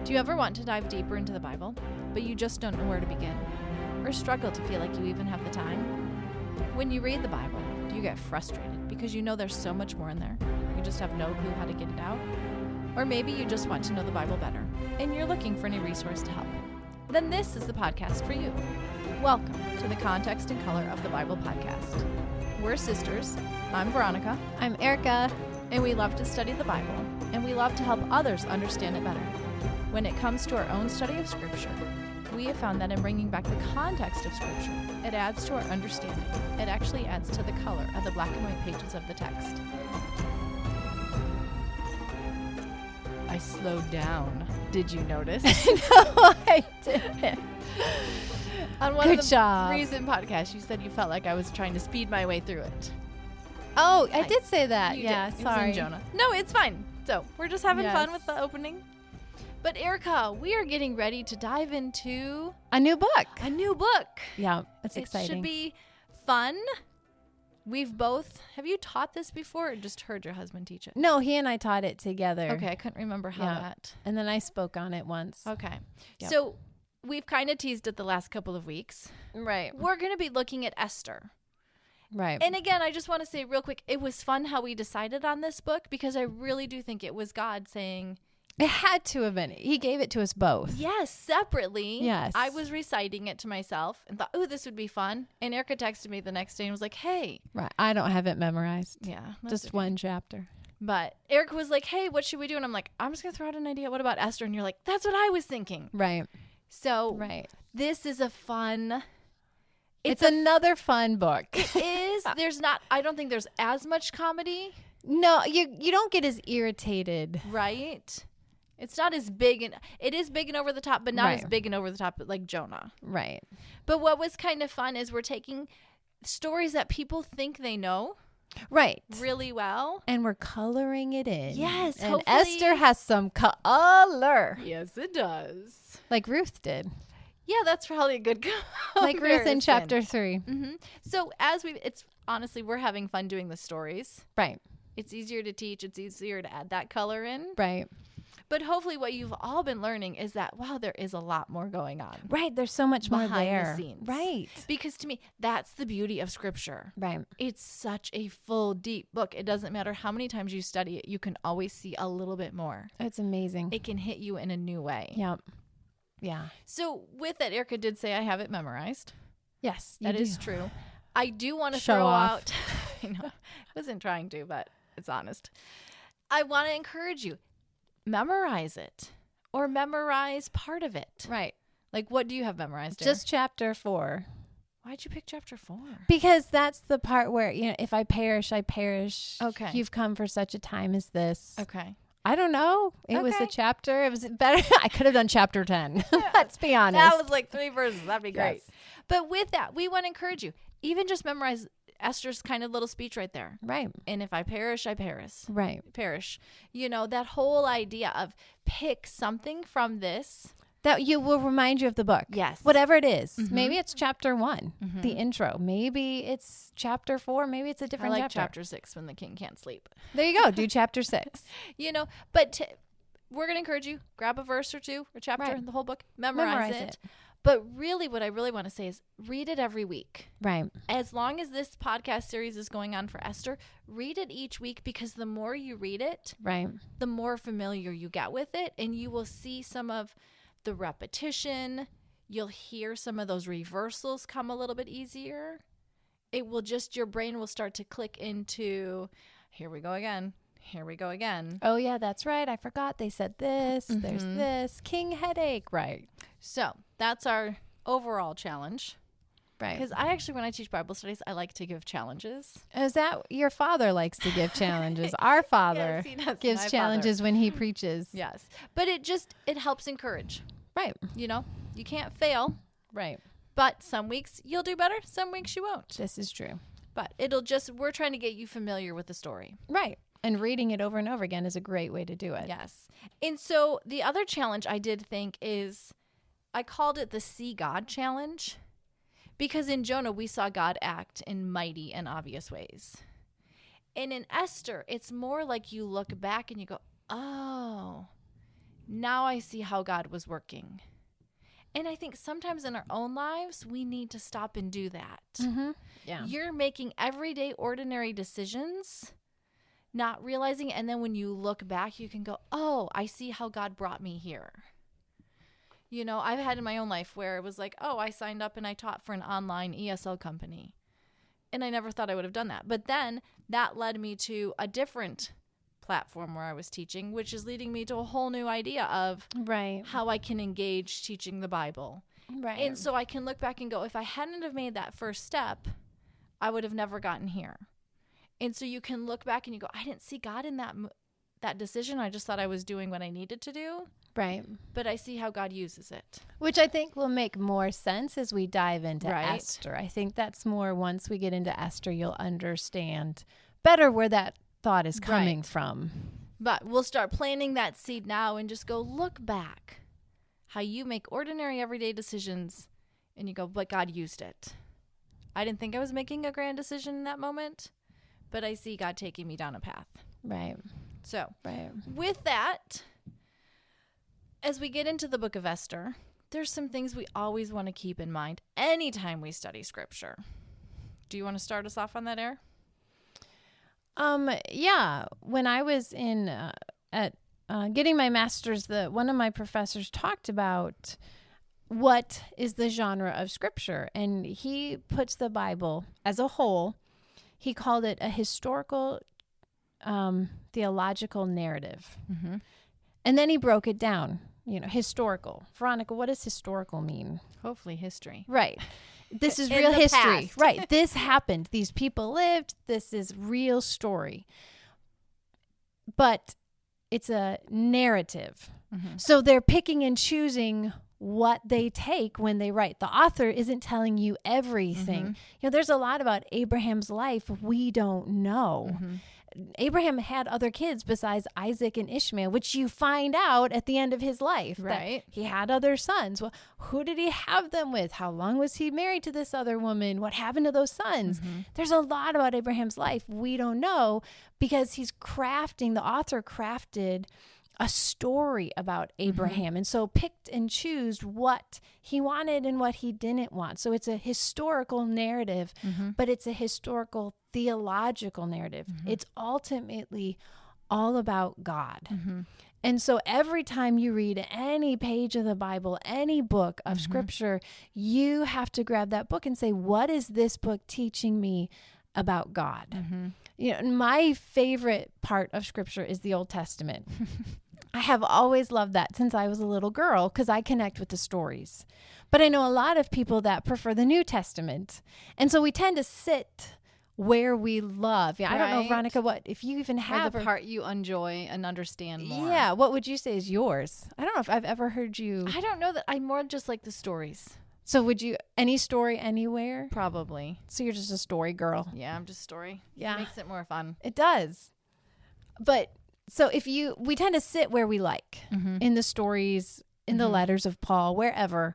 Do you ever want to dive deeper into the Bible, but you just don't know where to begin? Or struggle to feel like you even have the time? When you read the Bible, do you get frustrated because you know there's so much more in there? You just have no clue how to get it out? Or maybe you just want to know the Bible better, and you're looking for any resource to help. Then this is the podcast for you. Welcome to the Context and Color of the Bible podcast. We're sisters. I'm Veronica. I'm Erica. And we love to study the Bible, and we love to help others understand it better. When it comes to our own study of Scripture, we have found that in bringing back the context of Scripture, it adds to our understanding. It actually adds to the color of the black and white pages of the text. I slowed down. Did you notice? No, I didn't. On one Good of the job. recent podcasts, you said you felt like I was trying to speed my way through it. Oh, I did say that. You Yeah, did. sorry. It was in Jonah. No, it's fine. So we're just having fun Yes. with the opening. But Erica, we are getting ready to dive into A new book. a new book. Yeah, it's It exciting. should be fun. Have you taught this before or just heard your husband teach it? No, he and I taught it together. Okay, I couldn't remember how Yeah. that. And then I spoke on it once. Okay. Yep. So we've kind of teased it the last couple of weeks. Right. We're going to be looking at Esther. Right. And again, I just want to say real quick, it was fun how we decided on this book because I really do think it was God saying, It had to have been. He gave it to us both. yes, separately. Yes. I was reciting it to myself and thought, oh, this would be fun. And Erica texted me the next day and was like, hey. Right. I don't have it memorized. Yeah. that's Just okay. one chapter. But Erica was like, hey, what should we do? And I'm like, I'm just going to throw out an idea. What about Esther? And you're like, that's what I was thinking. Right. So Right. this is a fun. It's another fun book. It is. I don't think there's as much comedy. No, you don't get as irritated. Right? It's not as big, and it is big and over the top, but not as Right. big and over the top like Jonah. Right. But what was kind of fun is we're taking stories that people think they know Right. really well. And we're coloring it in. Yes, And hopefully- Esther has some color. Yes, it does. Like Ruth did. Yeah, that's probably a good Like Ruth in comparison. chapter 3. Mm-hmm. So honestly, we're having fun doing the stories. Right. It's easier to teach. It's easier to add that color in. Right. But hopefully what you've all been learning is that, wow, there is a lot more going on. Right. There's so much more Behind the there. scenes. Right. Because to me, that's the beauty of Scripture. Right. It's such a full, deep book. It doesn't matter how many times you study it. You can always see a little bit more. It's amazing. It can hit you in a new way. Yep. Yeah. So with that, Erica did say I have it memorized. Yes. That is true. I do want to Show throw off. out. I know. I wasn't trying to, but it's honest. I want to encourage you. Memorize it or memorize part of it. Right. Like, what do you have memorized? Just chapter 4. Why'd you pick chapter 4? Because that's the part where, if I perish, I perish. Okay. You've come for such a time as this. Okay. I don't know. It was a Okay. chapter. It was better. I could have done chapter 10. Let's be honest. That was like 3 verses. That'd be great. Yes. But with that, we want to encourage you. Even just memorize Esther's kind of little speech right there. Right. And if I perish, I perish. Right. Perish. That whole idea of pick something from this. That you will remind you of the book. Yes. Whatever it is. Mhm. Maybe it's chapter 1, Mhm. the intro. Maybe it's chapter 4. Maybe it's a I different like chapter. chapter 6 when the king can't sleep. There you go. Do chapter 6. But we're going to encourage you, grab a verse or two or chapter, Right. the whole book, memorize it. But really what I really want to say is read it every week. Right. As long as this podcast series is going on for Esther, read it each week because the more you read it, Right. the more familiar you get with it, and you will see some of the repetition. You'll hear some of those reversals come a little bit easier. Your brain will start to click into, here we go again. Here we go again. Oh, yeah, that's right. I forgot they said this. There's Mhm. this. King headache. Right. So that's our overall challenge. Right. Because when I teach Bible studies, I like to give challenges. Is that your father likes to give challenges? Our father Yes, he does. gives My challenges when he preaches. Yes. But it helps encourage. Right. You can't fail, Right. but some weeks you'll do better, some weeks you won't. This is true. But we're trying to get you familiar with the story. Right. And reading it over and over again is a great way to do it. Yes. And so the other challenge I did think is, I called it the See God challenge. Because in Jonah, we saw God act in mighty and obvious ways. And in Esther, it's more like you look back and you go, oh, now I see how God was working. And I think sometimes in our own lives, we need to stop and do that. Mm-hmm. Yeah. You're making everyday, ordinary decisions, not realizing it. And then when you look back, you can go, oh, I see how God brought me here. You know, I've had in my own life where it was like, oh, I signed up and I taught for an online ESL company. And I never thought I would have done that. But then that led me to a different platform where I was teaching, which is leading me to a whole new idea of how I can engage teaching the Bible. Right. And so I can look back and go, if I hadn't have made that first step, I would have never gotten here. And so you can look back and you go, I didn't see God in that decision. I just thought I was doing what I needed to do. Right. But I see how God uses it. Which I think will make more sense as we dive into Right. Esther. I think that's more, once we get into Esther, you'll understand better where that thought is coming Right. from. But we'll start planting that seed now and just go look back how you make ordinary everyday decisions and you go, but God used it. I didn't think I was making a grand decision in that moment, but I see God taking me down a path. Right. So Right. with that, as we get into the book of Esther, there's some things we always want to keep in mind anytime we study scripture. Do you want to start us off on that, Air? Yeah. When I was in getting my master's, one of my professors talked about what is the genre of scripture, and he puts the Bible as a whole. He called it a historical, theological narrative, and then he broke it down. You know, historical. Veronica, what does historical mean? Hopefully history. Right. This is In real the history. past. Right. This happened. These people lived. This is real story. But it's a narrative. So they're picking and choosing what they take when they write. The author isn't telling you everything. You know, there's a lot about Abraham's life we don't know. Abraham had other kids besides Isaac and Ishmael, which you find out at the end of his life. Right. That he had other sons. Well, who did he have them with? How long was he married to this other woman? What happened to those sons? There's a lot about Abraham's life we don't know because the author crafted a story about Abraham. And so picked and chose what he wanted and what he didn't want. So it's a historical narrative, but it's a historical theological narrative. It's ultimately all about God. And so every time you read any page of the Bible, any book of scripture, you have to grab that book and say, what is this book teaching me about God? You know, my favorite part of scripture is the Old Testament. I have always loved that since I was a little girl because I connect with the stories. But I know a lot of people that prefer the New Testament. And so we tend to sit where we love. Yeah, I don't know, Right. Veronica, what if you even Or have the part you enjoy and understand more. Yeah, what would you say is yours? I don't know if I've ever heard you. I don't know that I more just like the stories. So would you any story anywhere? Probably. So you're just a story girl. Yeah, I'm just story. Yeah. Makes it more fun. It does. But so we tend to sit where we like in the stories, in the letters of Paul, wherever.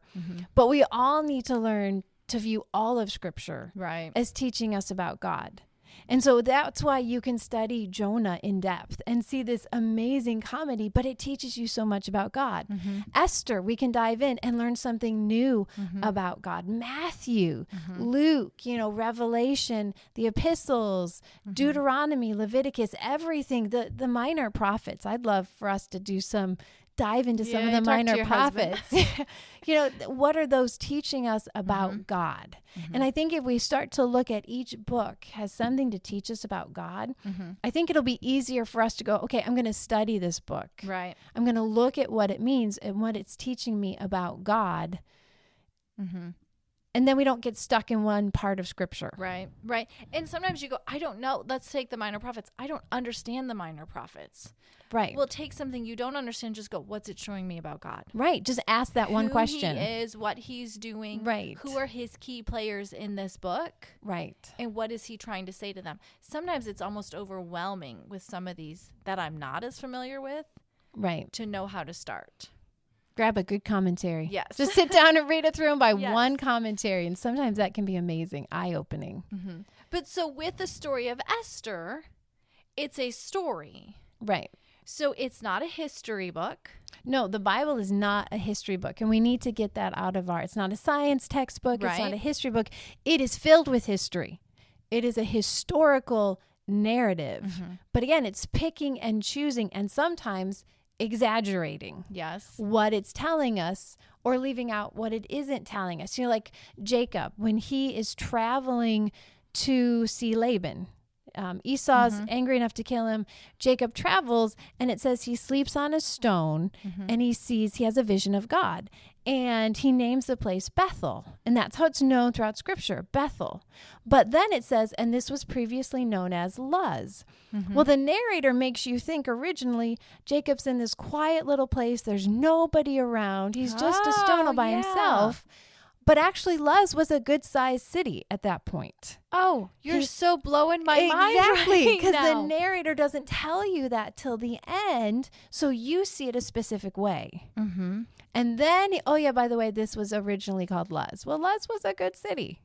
But we all need to learn to view all of scripture Right. as teaching us about God. And so that's why you can study Jonah in depth and see this amazing comedy, but it teaches you so much about God. Esther, we can dive in and learn something new about God. Matthew, Luke, Revelation, the epistles, Deuteronomy, Leviticus, everything, the minor prophets. I'd love for us to do dive into some of the minor prophets. What are those teaching us about God? And I think if we start to look at each book has something to teach us about God, I think it'll be easier for us to go, okay, I'm going to study this book. Right. I'm going to look at what it means and what it's teaching me about God. And then we don't get stuck in one part of scripture. Right. Right. And sometimes you go, I don't know. Let's take the minor prophets. I don't understand the minor prophets. Right. Well, take something you don't understand. Just go, what's it showing me about God? Right. Just ask that one question. Who he is, what he's doing. Right. Who are his key players in this book? Right. And what is he trying to say to them? Sometimes it's almost overwhelming with some of these that I'm not as familiar with. Right. To know how to start. Grab a good commentary. Yes. Just sit down and read it through them by Yes. one commentary. And sometimes that can be amazing, eye-opening. But so with the story of Esther, it's a story. Right. So it's not a history book. No, the Bible is not a history book, and we need to get that out of it's not a science textbook. It's not Right. a history book. It is filled with history. It is a historical narrative. But again, it's picking and choosing and sometimes exaggerating Yes. what it's telling us or leaving out what it isn't telling us. You know, like Jacob, when he is traveling to see Laban, Esau's angry enough to kill him. Jacob travels, and it says he sleeps on a stone, and he has a vision of God. And he names the place Bethel. And that's how it's known throughout Scripture, Bethel. But then it says, and this was previously known as Luz. Well, the narrator makes you think originally Jacob's in this quiet little place. There's nobody around. He's just a stone all by himself. But actually, Luz was a good-sized city at that point. Oh, you're so blowing my mind Exactly, right because now. the narrator doesn't tell you that till the end, so you see it a specific way. And then, oh yeah, by the way, this was originally called Luz. Well, Luz was a good city.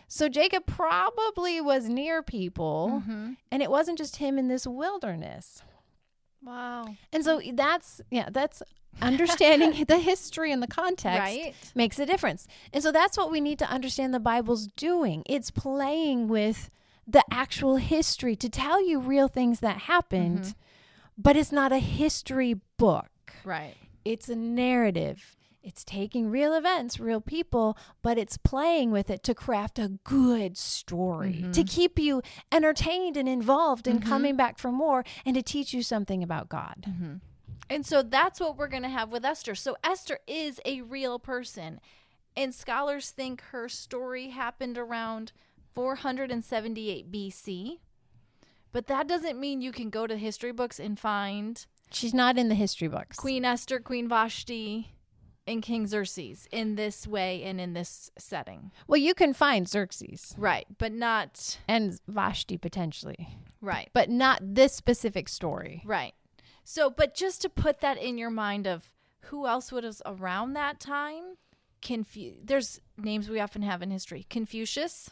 So Jacob probably was near people, and it wasn't just him in this wilderness. Wow. And so that's understanding the history and the context Right. makes a difference. And so that's what we need to understand the Bible's doing. It's playing with the actual history to tell you real things that happened, but it's not a history book. Right. It's a narrative. It's taking real events, real people, but it's playing with it to craft a good story, to keep you entertained and involved and coming back for more and to teach you something about God. And so that's what we're going to have with Esther. So Esther is a real person. And scholars think her story happened around 478 BC. But that doesn't mean you can go to history books and find She's not in the history books. Queen Esther, Queen Vashti, and King Xerxes in this way and in this setting. Well, you can find Xerxes Right. But not. and Vashti potentially, Right. but not this specific story. Right. So, but just to put that in your mind of who else was around that time, there's names we often have in history. Confucius,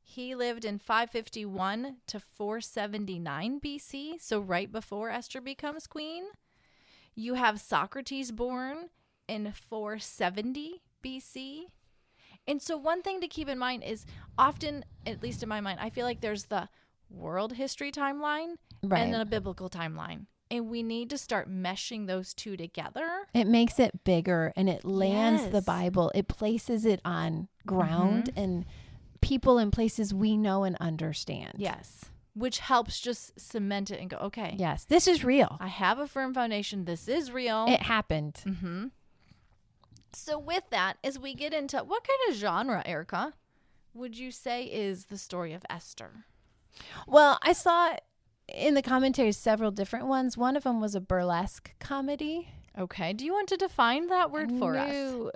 he lived in 551 to 479 BC, so right before Esther becomes queen. You have Socrates born in 470 BC. And so one thing to keep in mind is often, at least in my mind, I feel like there's the world history timeline and then a biblical timeline. And we need to start meshing those two together. It makes it bigger and it lands the Yes. Bible. It places it on ground and people in places we know and understand. Yes. Which helps just cement it and go, okay, Yes, this is real. I have a firm foundation. This is real. It happened. So with that, as we get into what kind of genre, Erica, would you say is the story of Esther? Well, I saw in the commentaries several different ones. One of them was a burlesque comedy. Okay. Do you want to define that word for us? No.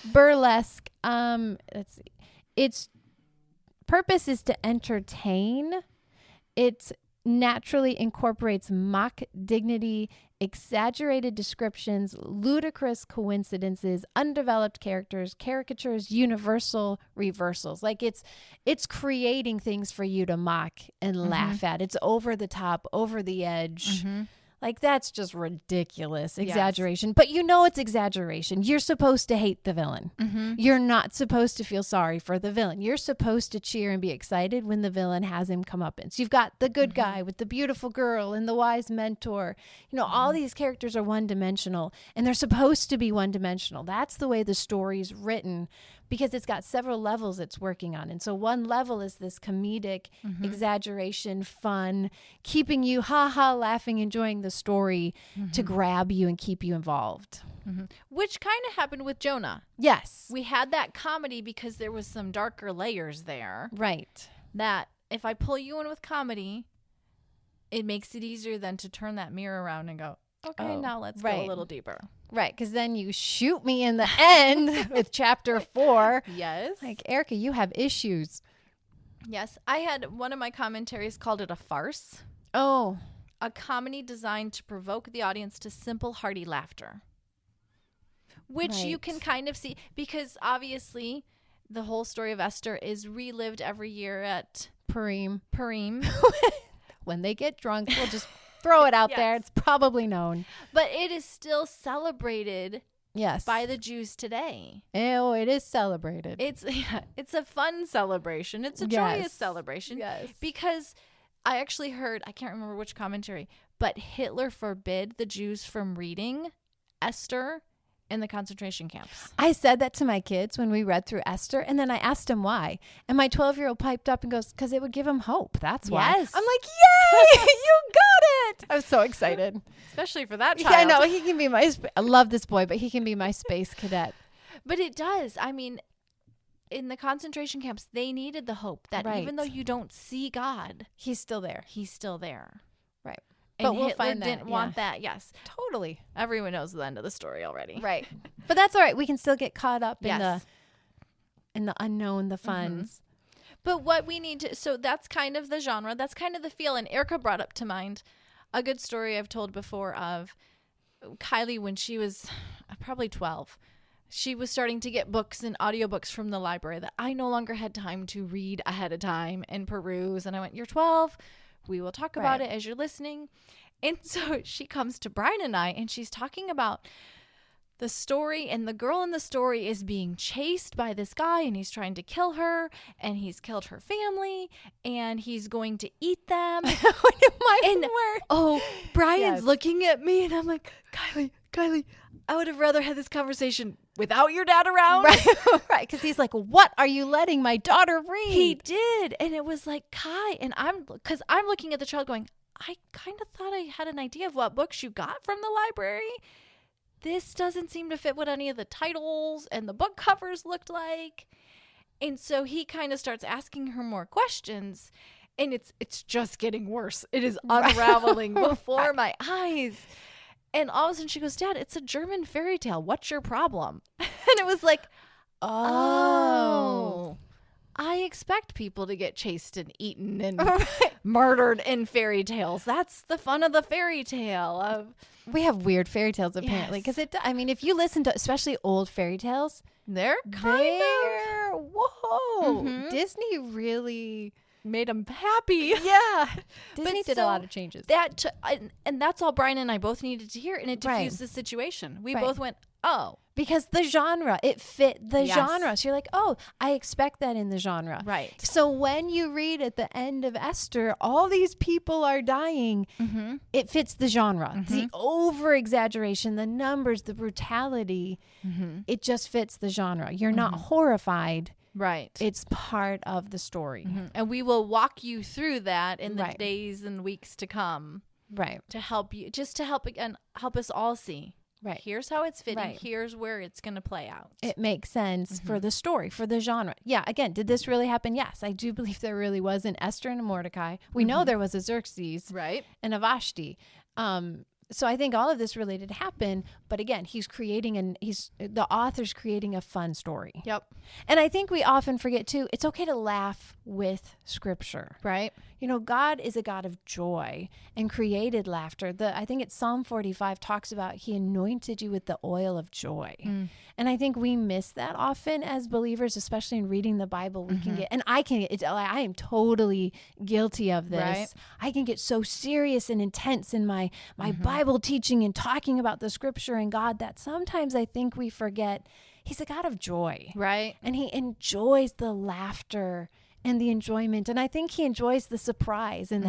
Burlesque. Let's see. Its purpose is to entertain. It naturally incorporates mock dignity, exaggerated descriptions, ludicrous coincidences, undeveloped characters, caricatures, universal reversals. Like it's creating things for you to mock and laugh at. It's over the top, over the edge. Like that's just ridiculous exaggeration. But you know it's exaggeration. You're supposed to hate the villain. You're not supposed to feel sorry for the villain. You're supposed to cheer and be excited when the villain has him come up. So you've got the good guy with the beautiful girl and the wise mentor. You know, all these characters are one-dimensional, and they're supposed to be one-dimensional. That's the way the story's written, because it's got several levels it's working on. And so one level is this comedic exaggeration, fun, keeping you laughing, enjoying the story to grab you and keep you involved. Which kind of happened with Jonah. Yes. We had that comedy because there was some darker layers there. Right. That if I pull you in with comedy, it makes it easier then to turn that mirror around and go, okay, now let's go a little deeper. Right. Because then you shoot me in the end with chapter 4. Yes. Like, Erica, you have issues. Yes. I had one of my commentaries called it a farce. Oh. A comedy designed to provoke the audience to simple, hearty laughter. Which you can kind of see, because obviously the whole story of Esther is relived every year at Purim. Purim. When they get drunk, we'll just throw it out Yes. there. It's probably known. But it is still celebrated Yes. by the Jews today. Oh, it is celebrated. It's a fun celebration. It's a joyous celebration. Yes. Because I actually heard, I can't remember which commentary, but Hitler forbid the Jews from reading Esther in the concentration camps. I said that to my kids when we read through Esther, and then I asked them why. And my 12-year-old piped up and goes, because it would give them hope. That's why. Yes. I'm like, yay, you got it. I was so excited. Especially for that child. Yeah, I know. He can be I love this boy, but he can be my space cadet. But it does. I mean, in the concentration camps, they needed the hope that even though you don't see God, he's still there. He's still there. Right. And but we'll Hitler find that, didn't want that. Yes. Totally. Everyone knows the end of the story already. Right. But that's all right. We can still get caught up Yes. in the unknown, the funs. But what we need to, so that's kind of the genre. That's kind of the feel. And Erica brought up to mind a good story I've told before of Kylie when she was probably 12. She was starting to get books and audiobooks from the library that I no longer had time to read ahead of time and peruse. And I went, you're 12. We will talk about it as you're listening. And so she comes to Brian and I, and she's talking about the story, and the girl in the story is being chased by this guy, and he's trying to kill her, and he's killed her family, and he's going to eat them. Brian's looking at me, and I'm like, Kylie, I would have rather had this conversation without your dad around. Right. Because he's like, what are you letting my daughter read? He did. And it was like, Kai, and I'm looking at the child going, I kind of thought I had an idea of what books you got from the library. This doesn't seem to fit what any of the titles and the book covers looked like. And so he kind of starts asking her more questions, and it's just getting worse. It is unraveling before my eyes. And all of a sudden she goes, Dad, it's a German fairy tale. What's your problem? And it was like, oh, I expect people to get chased and eaten and murdered in fairy tales. That's the fun of the fairy tale. We have weird fairy tales apparently. Because if you listen to especially old fairy tales, they're whoa. Disney really made them happy. Yeah. Disney did a lot of changes. And that's all Brian and I both needed to hear, and it diffused the situation. We both went, oh. Because the genre, it fit the genre. So you're like, oh, I expect that in the genre. Right. So when you read at the end of Esther, all these people are dying, it fits the genre. The over-exaggeration, the numbers, the brutality, it just fits the genre. You're not horrified. Right. It's part of the story. And we will walk you through that in the days and weeks to come. Right. To help you, just to help us all see. Right. Here's how it's fitting. Here's where it's going to play out. It makes sense for the story, for the genre. Yeah. Again, did this really happen? Yes. I do believe there really was an Esther and a Mordecai. We know there was a Xerxes and a Vashti. So I think all of this really did happen, but again, the author's creating a fun story. Yep. And I think we often forget too, it's okay to laugh with scripture. Right. You know, God is a God of joy and created laughter. I think it's Psalm 45 talks about he anointed you with the oil of joy. And I think we miss that often as believers, especially in reading the Bible. We can get, and I am totally guilty of this. Right. I can get so serious and intense in my Bible teaching and talking about the scripture and God that sometimes I think we forget he's a God of joy. Right. And he enjoys the laughter and the enjoyment. And I think he enjoys the surprise in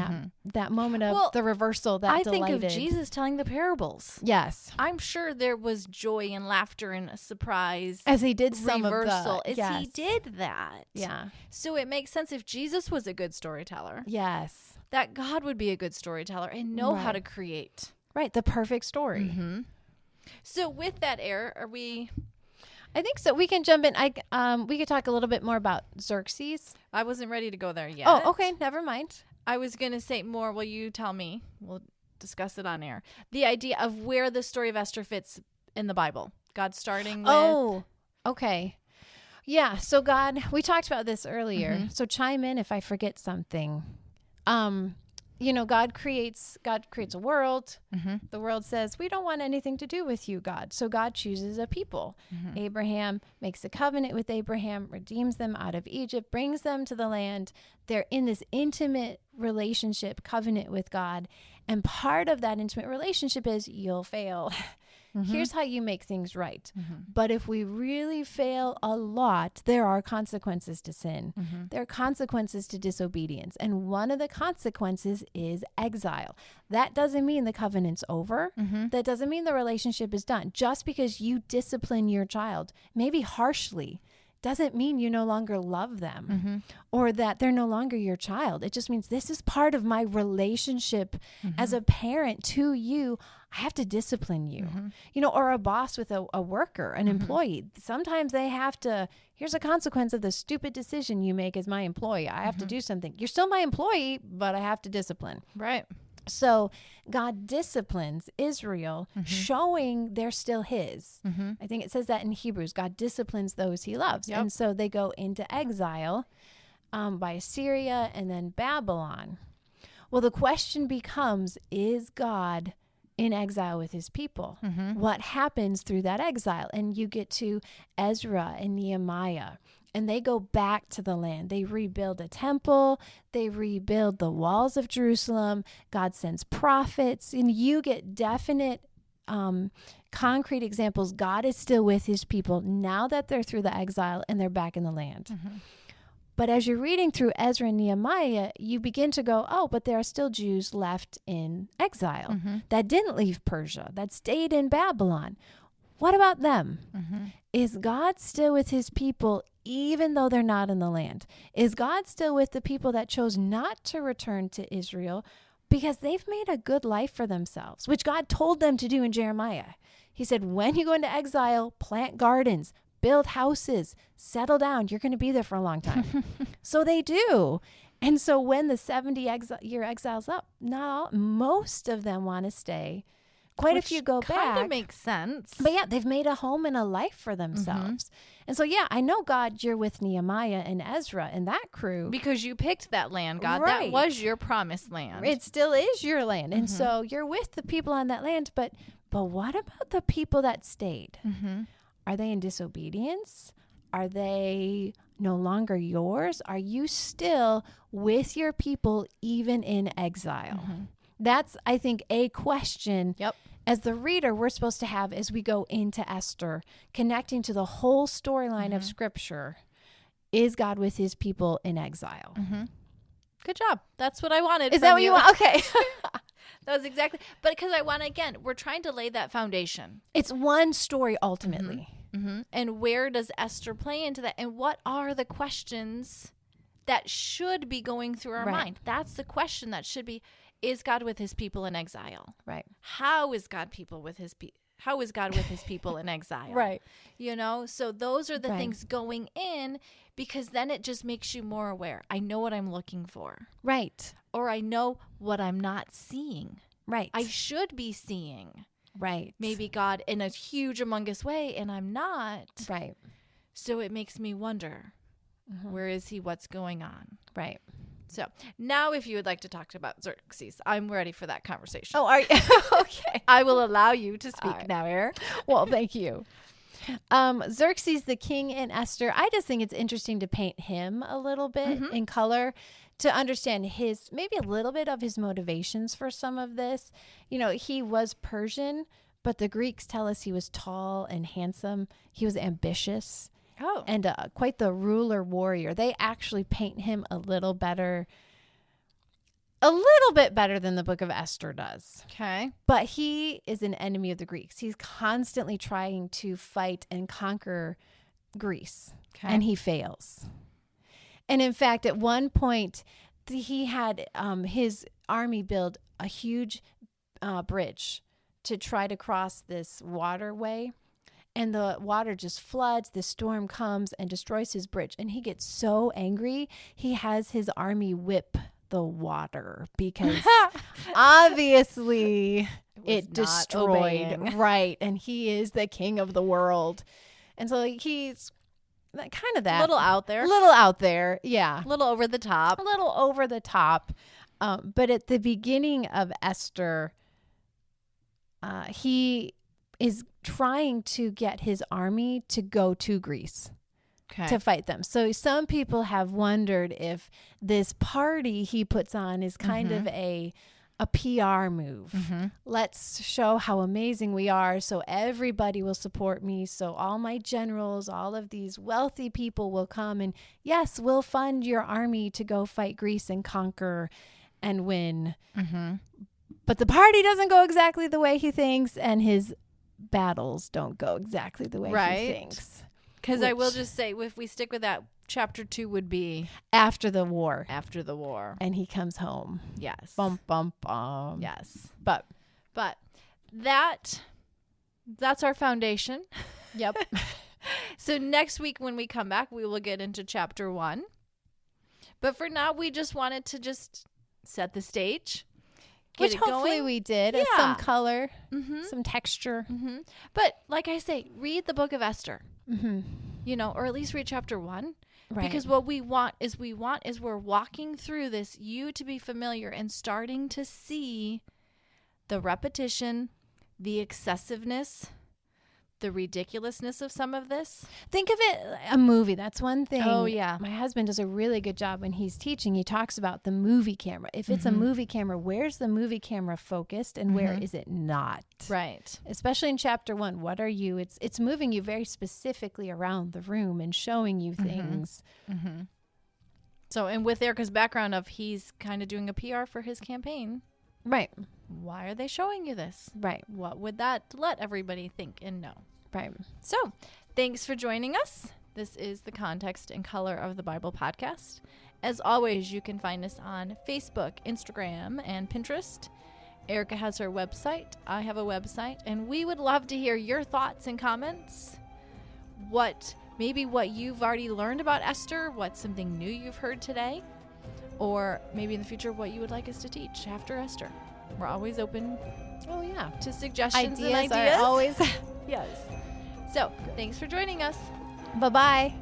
that moment of the reversal that delighted. I think of Jesus telling the parables. Yes. I'm sure there was joy and laughter and a surprise. As he did some reversal. of the... He did that. Yeah. So it makes sense if Jesus was a good storyteller. Yes. That God would be a good storyteller and know how to create. Right. The perfect story. So with that, are we... I think so. We can jump in. We could talk a little bit more about Xerxes. I wasn't ready to go there yet. Oh, okay. Never mind. I was going to say more. Well, you tell me. We'll discuss it on air. The idea of where the story of Esther fits in the Bible. God starting with... Oh, okay. Yeah. So God, we talked about this earlier. So chime in if I forget something. God creates a world. The world says, we don't want anything to do with you, God. So God chooses a people. Abraham makes a covenant with Abraham, redeems them out of Egypt, brings them to the land. They're in this intimate relationship, covenant with God. And part of that intimate relationship is you'll fail. Here's how you make things right. But if we really fail a lot, there are consequences to sin. There are consequences to disobedience. And one of the consequences is exile. That doesn't mean the covenant's over. That doesn't mean the relationship is done. Just because you discipline your child, maybe harshly, doesn't mean you no longer love them or that they're no longer your child. It just means this is part of my relationship as a parent to you. I have to discipline you, you know, or a boss with a worker, an employee. Sometimes they have to, here's a consequence of the stupid decision you make as my employee. I have to do something. You're still my employee, but I have to discipline. Right. So God disciplines Israel, showing they're still his. I think it says that in Hebrews. God disciplines those he loves. And so they go into exile by Assyria and then Babylon. Well, the question becomes, is God in exile with his people? What happens through that exile? And you get to Ezra and Nehemiah. And they go back to the land. They rebuild a temple. They rebuild the walls of Jerusalem. God sends prophets. And you get definite, concrete examples. God is still with his people now that they're through the exile and they're back in the land. But as you're reading through Ezra and Nehemiah, you begin to go, oh, but there are still Jews left in exile that didn't leave Persia, that stayed in Babylon. What about them? Is God still with his people even though they're not in the land? Is God still with the people that chose not to return to Israel because they've made a good life for themselves, which God told them to do in Jeremiah? He said, when you go into exile, plant gardens, build houses, settle down. You're going to be there for a long time. So they do. And so when the 70-year exile's up, most of them want to stay. Quite a few go back. Kind of makes sense. But yeah, they've made a home and a life for themselves. And so, yeah, I know, God, you're with Nehemiah and Ezra and that crew. Because you picked that land, God. Right. That was your promised land. It still is your land. And so you're with the people on that land. But what about the people that stayed? Are they in disobedience? Are they no longer yours? Are you still with your people even in exile? That's, I think, a question as the reader we're supposed to have as we go into Esther, connecting to the whole storyline of Scripture. Is God with his people in exile? Good job. That's what I wanted. Is that what you want? Okay. That was exactly. But because I want, again, we're trying to lay that foundation. It's one story ultimately. And where does Esther play into that? And what are the questions that should be going through our mind? That's the question that should be. Is God with his people in exile? Right. How is God with his people in exile? Right. You know, so those are the things going in, because then it just makes you more aware. I know what I'm looking for. Right. Or I know what I'm not seeing. Right. I should be seeing. Right. Maybe God in a huge, humongous way, and I'm not. Right. So it makes me wonder, where is he? What's going on? Right. So now if you would like to talk about Xerxes, I'm ready for that conversation. Oh, are you? Okay. I will allow you to speak now, Erin. Well, thank you. Xerxes, the king in Esther, I just think it's interesting to paint him a little bit in color to understand maybe a little bit of his motivations for some of this. You know, he was Persian, but the Greeks tell us he was tall and handsome. He was ambitious. Oh. And quite the ruler warrior. They actually paint him a little bit better than the book of Esther does. Okay. But he is an enemy of the Greeks. He's constantly trying to fight and conquer Greece. Okay. And he fails. And in fact, at one point, he had his army build a huge bridge to try to cross this waterway. And the water just floods, the storm comes and destroys his bridge. And he gets so angry, he has his army whip the water because obviously it destroyed. Obeying. Right. And he is the king of the world. And so he's kind of that. Little out there. Yeah. A little over the top. But at the beginning of Esther, he is trying to get his army to go to Greece to fight them. So some people have wondered if this party he puts on is kind of a a PR move. Let's show how amazing we are so everybody will support me. So all my generals, all of these wealthy people will come and yes, we'll fund your army to go fight Greece and conquer and win. But the party doesn't go exactly the way he thinks and his battles don't go exactly the way he thinks. Because I will just say, if we stick with that, chapter 2 would be after the war. After the war. And he comes home. Yes. Bum, bum, bum. Yes. But that's our foundation. Yep. So next week when we come back, we will get into chapter 1. But for now, we just wanted to just set the stage. Which hopefully we did. Yeah. Some color, some texture. But like I say, read the book of Esther. You know, or at least read chapter 1. Right. Because what we want is we're walking through this, you to be familiar and starting to see the repetition, the excessiveness, the ridiculousness of some of this. Think of it a movie. That's one thing. Oh, yeah. My husband does a really good job when he's teaching. He talks about the movie camera. If it's a movie camera, where's the movie camera focused and where is it not? Right. Especially in chapter 1. What are you? It's moving you very specifically around the room and showing you things. So, and with Erica's background of he's kind of doing a PR for his campaign. Right. Why are they showing you this? Right. What would that let everybody think and know? Right. So, thanks for joining us. This is the Context and Color of the Bible podcast. As always, you can find us on Facebook, Instagram, and Pinterest. Erica has her website. I have a website. And we would love to hear your thoughts and comments. What you've already learned about Esther, what's something new you've heard today, or maybe in the future what you would like us to teach after Esther. We're always open to suggestions and ideas. Are always yes. So, thanks for joining us. Bye-bye.